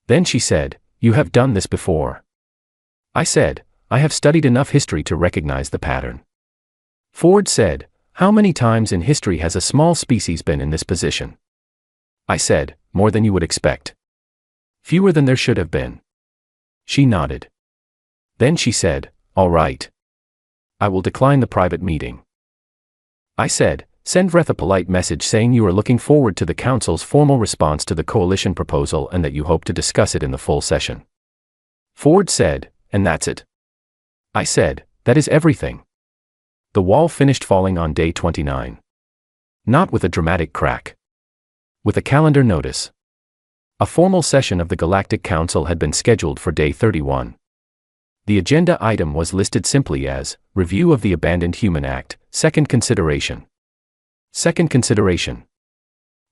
Speaker 1: Then she said, you have done this before. I said, I have studied enough history to recognize the pattern. Ford said, how many times in history has a small species been in this position? I said, more than you would expect. Fewer than there should have been. She nodded. Then she said, all right. I will decline the private meeting. I said, send Vreth a polite message saying you are looking forward to the council's formal response to the coalition proposal and that you hope to discuss it in the full session. Ford said, and that's it. I said, that is everything. The wall finished falling on day 29. Not with a dramatic crack. With a calendar notice. A formal session of the Galactic Council had been scheduled for day 31. The agenda item was listed simply as, Review of the Abandoned Human Act, Second Consideration. Second consideration.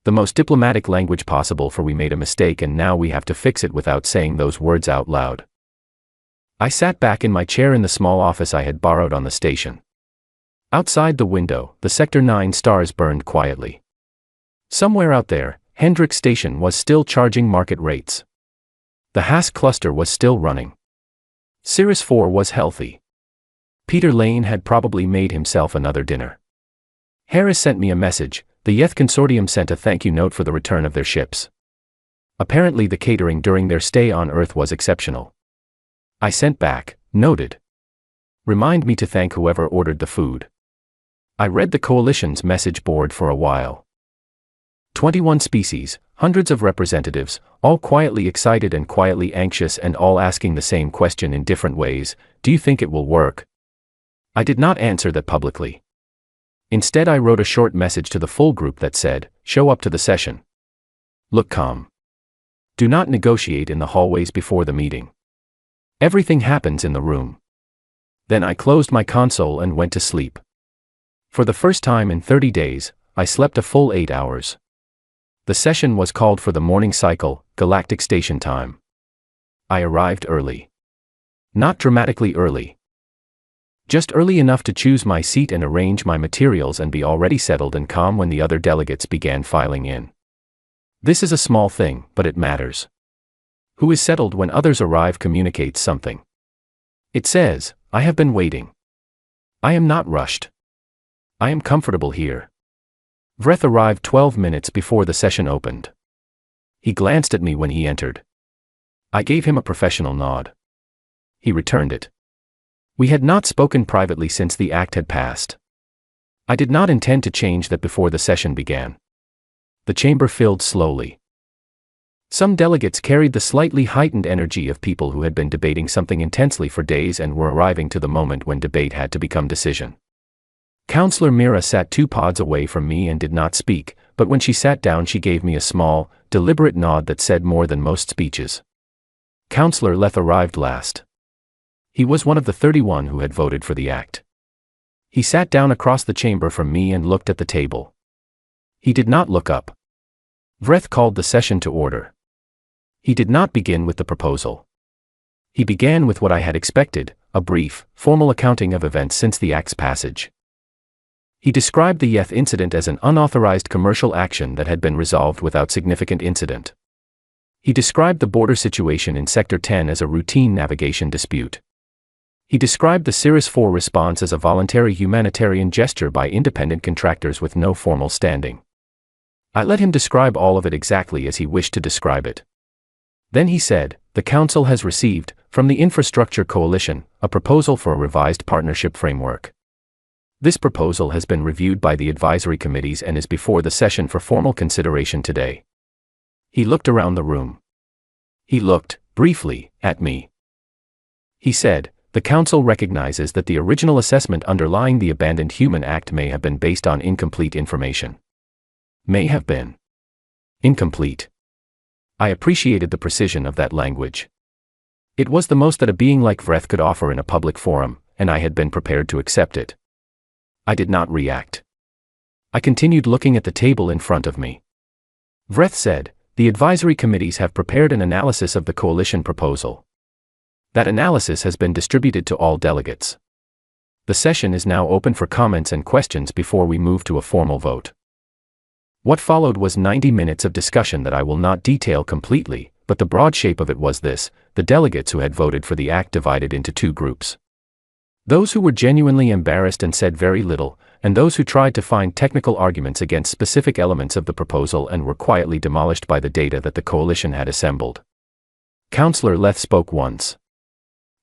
Speaker 1: The most diplomatic language possible, for we made a mistake and now we have to fix it without saying those words out loud. I sat back in my chair in the small office I had borrowed on the station. Outside the window, the Sector 9 stars burned quietly. Somewhere out there, Hendrix Station was still charging market rates. The Haas cluster was still running. Sirius 4 was healthy. Peter Lane had probably made himself another dinner. Harris sent me a message. The Yeth Consortium sent a thank you note for the return of their ships. Apparently the catering during their stay on Earth was exceptional. I sent back, noted. Remind me to thank whoever ordered the food. I read the coalition's message board for a while. 21 species, hundreds of representatives, all quietly excited and quietly anxious and all asking the same question in different ways. Do you think it will work? I did not answer that publicly. Instead I wrote a short message to the full group that said, show up to the session. Look calm. Do not negotiate in the hallways before the meeting. Everything happens in the room. Then I closed my console and went to sleep. For the first time in 30 days, I slept a full 8 hours. The session was called for the morning cycle, Galactic Station time. I arrived early. Not dramatically early. Just early enough to choose my seat and arrange my materials and be already settled and calm when the other delegates began filing in. This is a small thing, but it matters. Who is settled when others arrive communicates something. It says, I have been waiting. I am not rushed. I am comfortable here. Vreth arrived 12 minutes before the session opened. He glanced at me when he entered. I gave him a professional nod. He returned it. We had not spoken privately since the act had passed. I did not intend to change that before the session began. The chamber filled slowly. Some delegates carried the slightly heightened energy of people who had been debating something intensely for days and were arriving to the moment when debate had to become decision. Counselor Mira sat 2 pods away from me and did not speak, but when she sat down she gave me a small, deliberate nod that said more than most speeches. Counselor Leth arrived last. He was one of the 31 who had voted for the act. He sat down across the chamber from me and looked at the table. He did not look up. Vreth called the session to order. He did not begin with the proposal. He began with what I had expected, a brief, formal accounting of events since the act's passage. He described the Yeth incident as an unauthorized commercial action that had been resolved without significant incident. He described the border situation in Sector 10 as a routine navigation dispute. He described the Sirius 4 response as a voluntary humanitarian gesture by independent contractors with no formal standing. I let him describe all of it exactly as he wished to describe it. Then he said, the Council has received, from the Infrastructure Coalition, a proposal for a revised partnership framework. This proposal has been reviewed by the advisory committees and is before the session for formal consideration today. He looked around the room. He looked, briefly, at me. He said, the Council recognizes that the original assessment underlying the Abandoned Human Act may have been based on incomplete information. May have been. Incomplete. I appreciated the precision of that language. It was the most that a being like Vreth could offer in a public forum, and I had been prepared to accept it. I did not react. I continued looking at the table in front of me. Vreth said, the advisory committees have prepared an analysis of the coalition proposal. That analysis has been distributed to all delegates. The session is now open for comments and questions before we move to a formal vote. What followed was 90 minutes of discussion that I will not detail completely, but the broad shape of it was this: the delegates who had voted for the act divided into 2 groups. Those who were genuinely embarrassed and said very little, and those who tried to find technical arguments against specific elements of the proposal and were quietly demolished by the data that the coalition had assembled. Counselor Leth spoke once.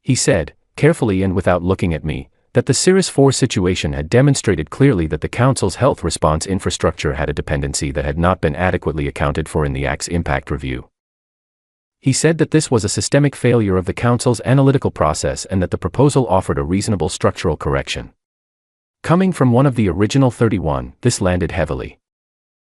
Speaker 1: He said, carefully and without looking at me, that the Sirius 4 situation had demonstrated clearly that the Council's health response infrastructure had a dependency that had not been adequately accounted for in the Act's impact review. He said that this was a systemic failure of the Council's analytical process and that the proposal offered a reasonable structural correction. Coming from one of the original 31, this landed heavily.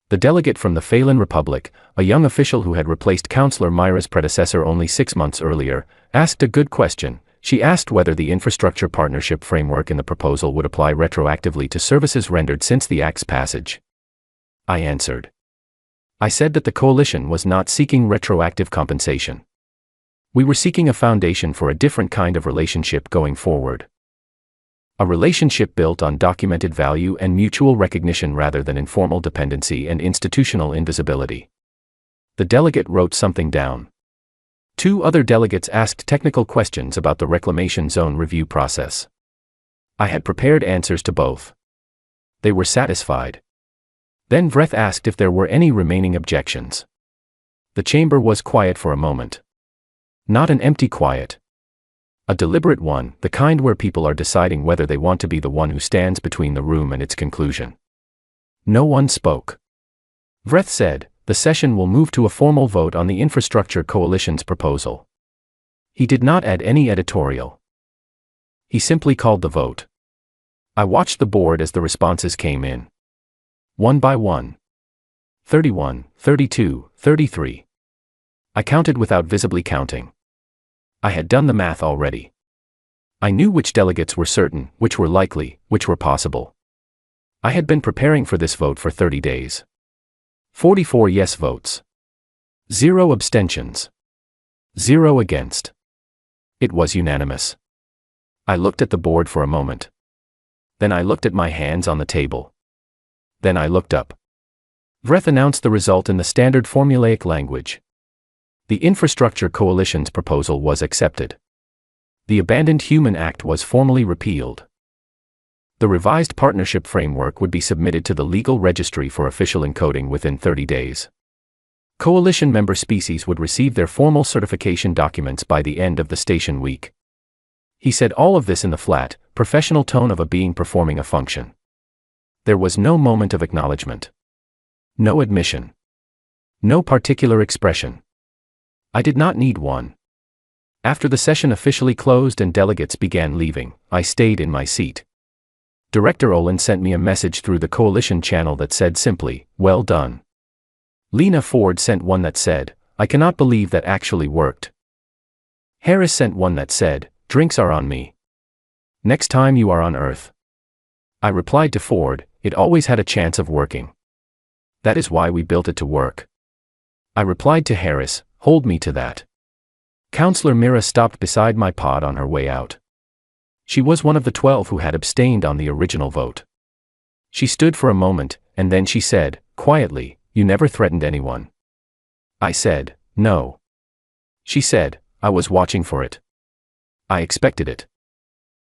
Speaker 1: The delegate from the Phelan Republic, a young official who had replaced Councillor Myra's predecessor only 6 months earlier, asked a good question. She asked whether the infrastructure partnership framework in the proposal would apply retroactively to services rendered since the Act's passage. I answered. I said that the coalition was not seeking retroactive compensation. We were seeking a foundation for a different kind of relationship going forward. A relationship built on documented value and mutual recognition rather than informal dependency and institutional invisibility. The delegate wrote something down. 2 other delegates asked technical questions about the reclamation zone review process. I had prepared answers to both. They were satisfied. Then Vreth asked if there were any remaining objections. The chamber was quiet for a moment. Not an empty quiet. A deliberate one, the kind where people are deciding whether they want to be the one who stands between the room and its conclusion. No one spoke. Vreth said, "The session will move to a formal vote on the Infrastructure Coalition's proposal." He did not add any editorial. He simply called the vote. I watched the board as the responses came in. One by one. 31, 32, 33. I counted without visibly counting. I had done the math already. I knew which delegates were certain, which were likely, which were possible. I had been preparing for this vote for 30 days. 44 yes votes. 0 abstentions. 0 against. It was unanimous. I looked at the board for a moment. Then I looked at my hands on the table. Then I looked up. Vreth announced the result in the standard formulaic language. The Infrastructure Coalition's proposal was accepted. The Abandoned Human Act was formally repealed. The revised partnership framework would be submitted to the legal registry for official encoding within 30 days. Coalition member species would receive their formal certification documents by the end of the station week. He said all of this in the flat, professional tone of a being performing a function. There was no moment of acknowledgement. No admission. No particular expression. I did not need one. After the session officially closed and delegates began leaving, I stayed in my seat. Director Olin sent me a message through the coalition channel that said simply, "Well done." Lena Ford sent one that said, "I cannot believe that actually worked." Harris sent one that said, "Drinks are on me. Next time you are on Earth." I replied to Ford, "It always had a chance of working. That is why we built it to work." I replied to Harris, "Hold me to that." Counselor Mira stopped beside my pod on her way out. She was one of the 12 who had abstained on the original vote. She stood for a moment, and then she said, quietly, "You never threatened anyone." I said, "No." She said, "I was watching for it. I expected it."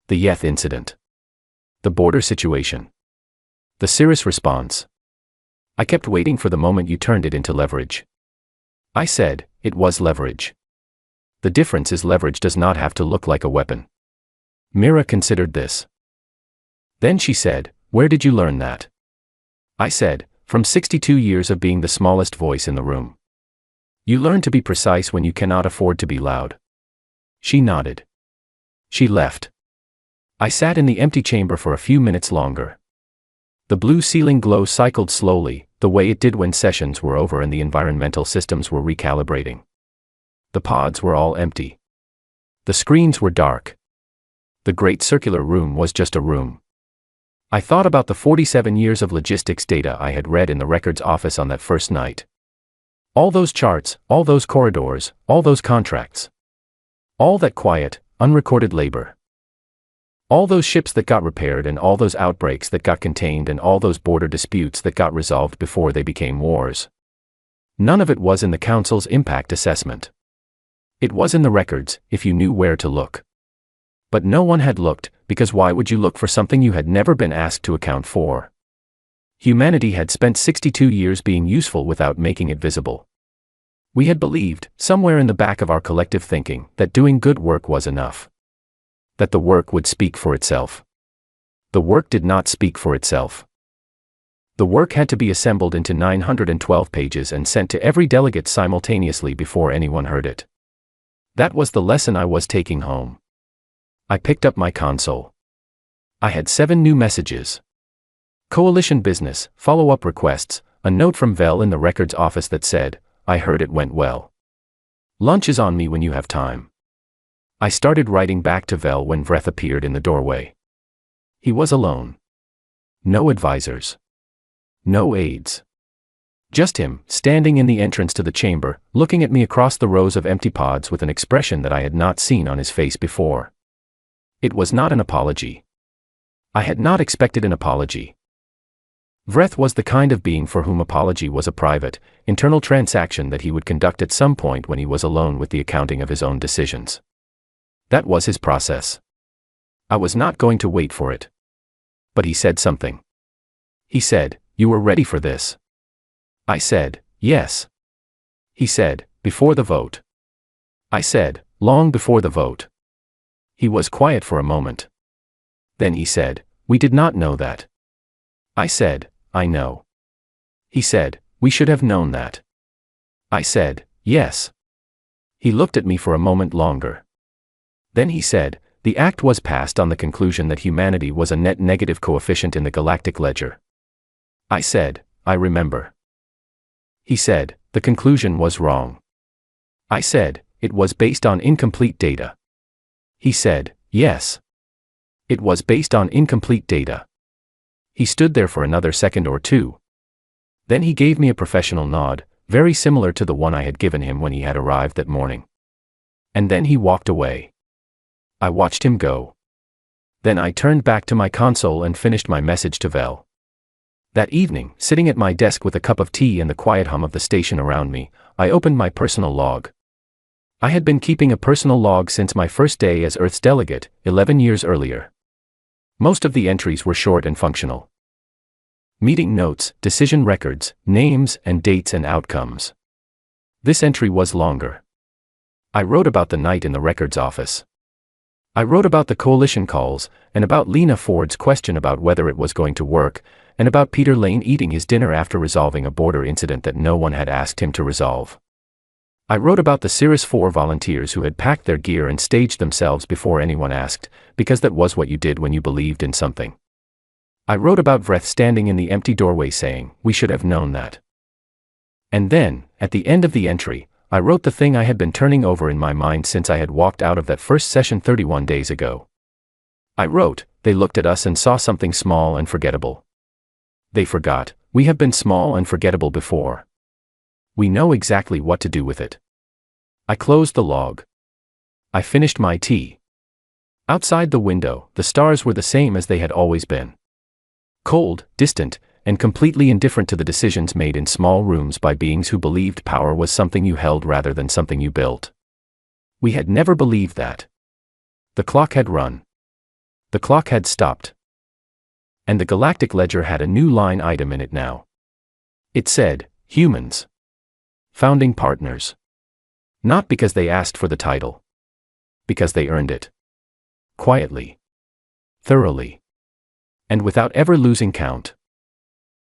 Speaker 1: The Yeth incident. The border situation. The Cirrus response. I kept waiting for the moment you turned it into leverage. I said, "It was leverage." The difference is leverage does not have to look like a weapon. Mira considered this. Then she said, "Where did you learn that?" I said, "From 62 years of being the smallest voice in the room. You learn to be precise when you cannot afford to be loud." She nodded. She left. I sat in the empty chamber for a few minutes longer. The blue ceiling glow cycled slowly, the way it did when sessions were over and the environmental systems were recalibrating. The pods were all empty. The screens were dark. The great circular room was just a room. I thought about the 47 years of logistics data I had read in the records office on that first night. All those charts, all those corridors, all those contracts. All that quiet, unrecorded labor. All those ships that got repaired and all those outbreaks that got contained and all those border disputes that got resolved before they became wars. None of it was in the Council's impact assessment. It was in the records, if you knew where to look. But no one had looked, because why would you look for something you had never been asked to account for? Humanity had spent 62 years being useful without making it visible. We had believed, somewhere in the back of our collective thinking, that doing good work was enough. That the work would speak for itself. The work did not speak for itself. The work had to be assembled into 912 pages and sent to every delegate simultaneously before anyone heard it. That was the lesson I was taking home. I picked up my console. I had 7 new messages. Coalition business, follow-up requests, a note from Vel in the records office that said, "I heard it went well. Lunch is on me when you have time." I started writing back to Vel when Vreth appeared in the doorway. He was alone. No advisors. No aides. Just him, standing in the entrance to the chamber, looking at me across the rows of empty pods with an expression that I had not seen on his face before. It was not an apology. I had not expected an apology. Vreth was the kind of being for whom apology was a private, internal transaction that he would conduct at some point when he was alone with the accounting of his own decisions. That was his process. I was not going to wait for it. But he said something. He said, "You were ready for this." I said, "Yes." He said, "Before the vote." I said, "Long before the vote." He was quiet for a moment. Then he said, "We did not know that." I said, "I know." He said, "We should have known that." I said, "Yes." He looked at me for a moment longer. Then he said, "The act was passed on the conclusion that humanity was a net negative coefficient in the galactic ledger." I said, "I remember." He said, "The conclusion was wrong." I said, "It was based on incomplete data." He said, "Yes. It was based on incomplete data." He stood there for another second or two. Then he gave me a professional nod, very similar to the one I had given him when he had arrived that morning. And then he walked away. I watched him go. Then I turned back to my console and finished my message to Vel. That evening, sitting at my desk with a cup of tea and the quiet hum of the station around me, I opened my personal log. I had been keeping a personal log since my first day as Earth's delegate, 11 years earlier. Most of the entries were short and functional. Meeting notes, decision records, names and dates and outcomes. This entry was longer. I wrote about the night in the records office. I wrote about the coalition calls, and about Lena Ford's question about whether it was going to work, and about Peter Lane eating his dinner after resolving a border incident that no one had asked him to resolve. I wrote about the Cirrus 4 volunteers who had packed their gear and staged themselves before anyone asked, because that was what you did when you believed in something. I wrote about Vreth standing in the empty doorway saying, "We should have known that." And then, at the end of the entry, I wrote the thing I had been turning over in my mind since I had walked out of that first session 31 days ago. I wrote, "They looked at us and saw something small and forgettable. They forgot, we have been small and forgettable before. We know exactly what to do with it." I closed the log. I finished my tea. Outside the window, the stars were the same as they had always been. Cold, distant, and completely indifferent to the decisions made in small rooms by beings who believed power was something you held rather than something you built. We had never believed that. The clock had run. The clock had stopped. And the galactic ledger had a new line item in it now. It said, "Humans. Founding partners." Not because they asked for the title. Because they earned it. Quietly. Thoroughly. And without ever losing count.